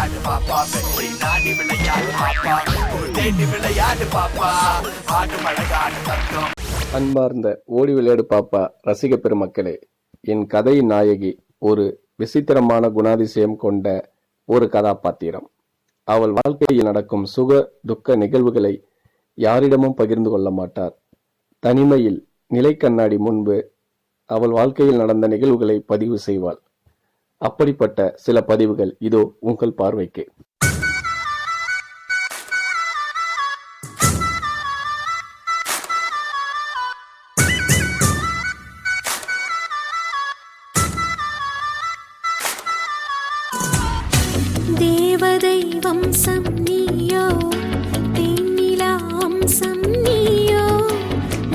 விளையாடு பாப்பா, வெற்றி நாடி விளையாடு பாப்பா, தேடி விளையாடு பாப்பா, ஆடும் அழகான தத்துவம். அன்பார்ந்த ஓடி விளையாடு பாப்பா ரசிக பெருமக்களே, என் கதையின் நாயகி ஒரு விசித்திரமான குணாதிசயம் கொண்ட ஒரு கதாபாத்திரம். அவள் வாழ்க்கையில் நடக்கும் சுக துக்க நிகழ்வுகளை யாரிடமும் பகிர்ந்து கொள்ள மாட்டார். தனிமையில் நிலை கண்ணாடி முன்பு அவள் வாழ்க்கையில் நடந்த நிகழ்வுகளை பதிவு செய்வாள். அப்படிப்பட்ட சில பதிவுகள் இதோ உங்கள் பார்வைக்கு. தேவதை வம்சம் நீயோ, தேனிலா அம்சம் நீயோ,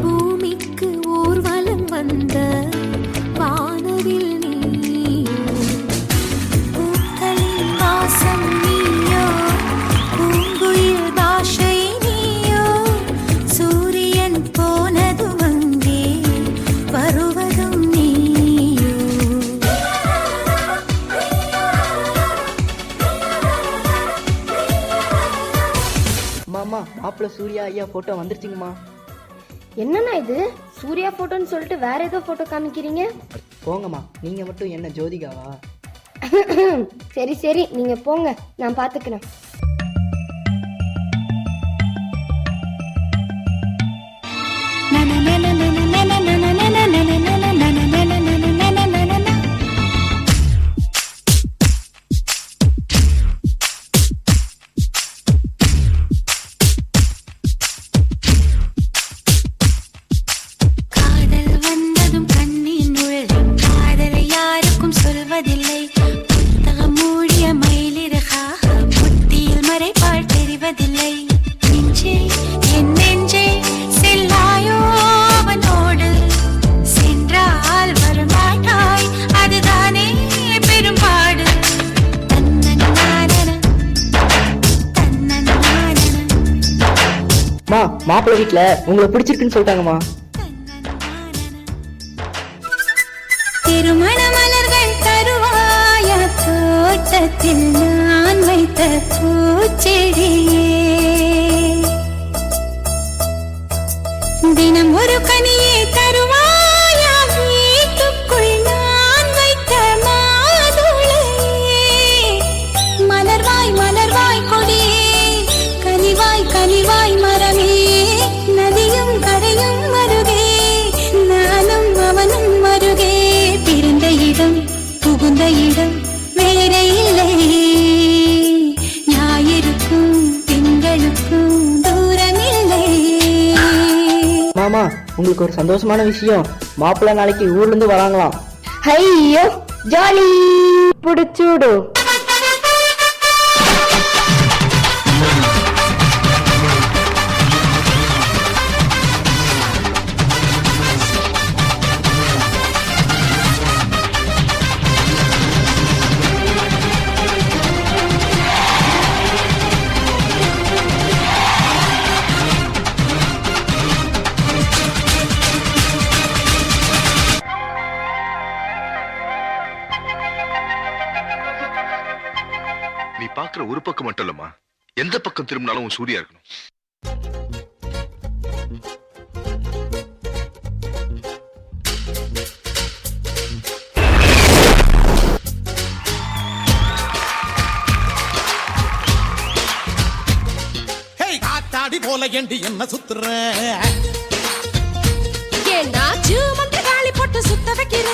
பூமிக்கு ஊர்வலம் வந்த வானவில் நீயோ, பூக்களின் வாசம் நீயோ, பூங்குயில் பாஷை நீயோ, சூரியன் போனதும் அங்கே வருவதும் நீயோ. மாமா, மாப்பிள்ள சூர்யா ஐயா போட்டோ வந்துருச்சுங்கம்மா. என்னண்ணா இது சூர்யா போட்டோன்னு சொல்லிட்டு வேற ஏதோ போட்டோ காமிக்கிறீங்க? போங்கம்மா, நீங்க மட்டும் என்ன ஜோதிகாவா? சரி சரி, நீங்க போங்க, நான் பாத்துக்கிறேன். காதல் வந்ததும் கண்ணின் நுழையும் காதலை யாருக்கும் சொல்வதில்லை. புத்தகம் மூடிய மயிலிறகாக புத்தியில் மறைப்பால் தெரிவதில்லை. நெஞ்சே என் நெஞ்சே செல்லாயோ அவனோடு, சென்றால் வரமாட்டாய் அதுதானே பெரும்பாடு. தன்னன்னானன தன்னன்னானன மா, மாப்பிள்ள வீட்டுல உங்களை பிடிச்சிருக்குன்னு சொல்லிட்டாங்கம்மா. திருமண மலர்கள் தருவாய தோட்டத்தில் நான் வைத்த பூச்செடியே, தினம் ஒரு கனியே தருவாயா வீட்டுக்குள் நான் வைத்த மாதுளையே. மலர்வாய் மலர்வாய் கொடியே, கனிவாய் கனிவாய் மரமே, நதியும் கரையும் மருகே, நானும் அவனும் மருகே. பிறந்த இடம் புகுந்த இடம் வேற இல்லை, ஞாயிறுக்கும் திங்களுக்கும் தூரமில்லை. மாமா, உங்களுக்கு ஒரு சந்தோஷமான விஷயம், மாப்பிள்ள நாளைக்கு ஊர்ல இருந்து வராங்களாம். ஐயோ ஜாலி, புடிச்சூடு. நீ பாக்குற ஒரு பக்கம் மட்டும் இல்லம்மா, எந்த பக்கம் திரும்பினாலும் உன் சூர்யா இருக்கணும். காத்தாடி போல ஏண்டி என்ன சுத்துற? ஏன்னா ஜூமந்த காளி போட்டு சுத்த வைக்கிற.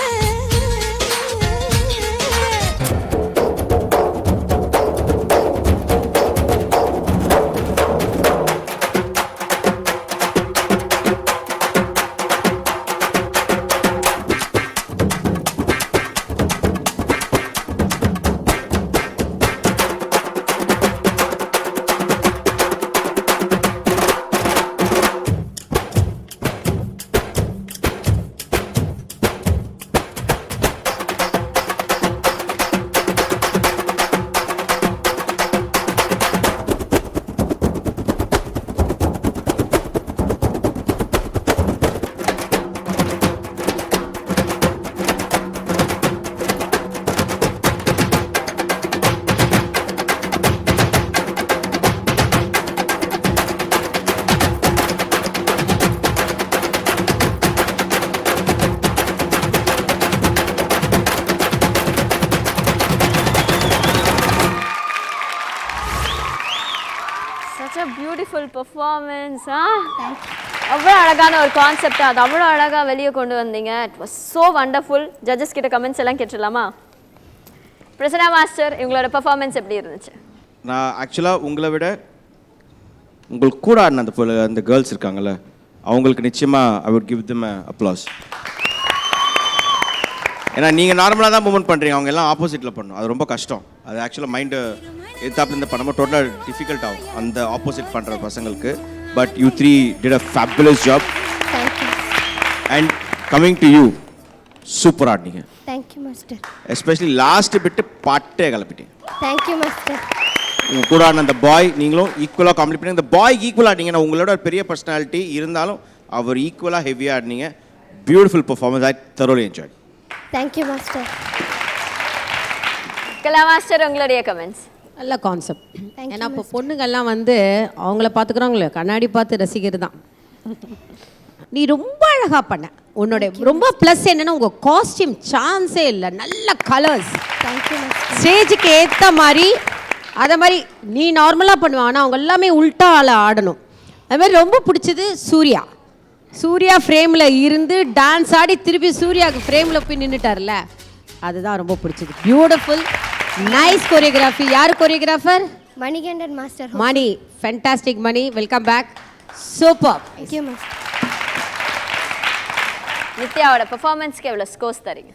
Beautiful performance. அவ்வளோ அழகான ஒரு கான்செப்ட், அது அவ்வளோ அழகாக வெளியே கொண்டு வந்தீங்க. It was so wonderful. Judges கிட்ட கமெண்ட்ஸ் எல்லாம் கேட்டுடலாமா? பிரசன்னா மாஸ்டர், இவங்களோட பெர்ஃபார்மன்ஸ் எப்படி இருந்துச்சு? நான் ஆக்சுவலாக உங்களை விட உங்களுக்கு கூட ஆடின அந்த கேர்ள்ஸ் இருக்காங்கல்ல, அவங்களுக்கு நிச்சயமாக I would give them applause. ஏன்னா நீங்கள் நார்மலாக தான் மூவ்மெண்ட் பண்ணுறீங்க, அவங்க எல்லாம் ஆப்போசிட்டில் பண்ணணும். அது ரொம்ப கஷ்டம். அது ஆக்சுவலாக மைண்டு எதிர்த்தாப்புல இந்த பண்ணும்போது டோட்டலாக டிஃபிகல்ட் ஆகும் அந்த ஆப்போசிட் பண்ணுற பசங்களுக்கு. But you three did a fabulous job. And coming to you, super ஆடினீங்க. Thank you master. Especially last bit பாட்டே கிளப்பிட்டீங்க. Thank you master. உங்க கூட ஆடின அந்த பாய் நீங்களும் ஈக்குவலாக கம்ப்ளீட் பண்ணி, இந்த பாய் ஈக்குவலாக ஆடினீங்க. உங்களோட ஒரு பெரிய பர்சனாலிட்டி இருந்தாலும் அவர் ஈக்குவலாக ஹெவியாக ஆடினீங்க. Beautiful performance. I thoroughly enjoyed. Thank you master. Kala master, உங்களுடைய கமெண்ட்ஸ்? நல்ல கான்செப்ட். ஏன்னா இப்போ பொண்ணுங்கள்லாம் வந்து அவங்கள பார்த்துக்குறவங்கள கண்ணாடி பார்த்து ரசிக்கிறது தான். நீ ரொம்ப அழகாக பண்ண. உன்னோட ரொம்ப ப்ளஸ் என்னன்னா உங்கள் காஸ்டியூம் சான்ஸே இல்லை. நல்ல கலர்ஸ், ஸ்டேஜுக்கு ஏற்ற மாதிரி. அதை மாதிரி நீ நார்மலாக பண்ணுவான், ஆனால் அவங்க எல்லாமே உல்ட்டாவில் ஆடணும். அது மாதிரி ரொம்ப பிடிச்சது சூர்யா. சூர்யா ஃப்ரேமில் இருந்து டான்ஸ் ஆடி திருப்பி சூர்யாவுக்கு ஃப்ரேமில் போய் நின்றுட்டார்ல, அதுதான் ரொம்ப பிடிச்சது. Beautiful, nice choreography. யார் choreographer? Manikandan master. Mani, fantastic Mani, welcome back. Super. Thank you master. நித்யாவோட பெர்ஃபார்மன்ஸ்க்கு எவ்வளோ ஸ்கோர்ஸ் தரீங்க?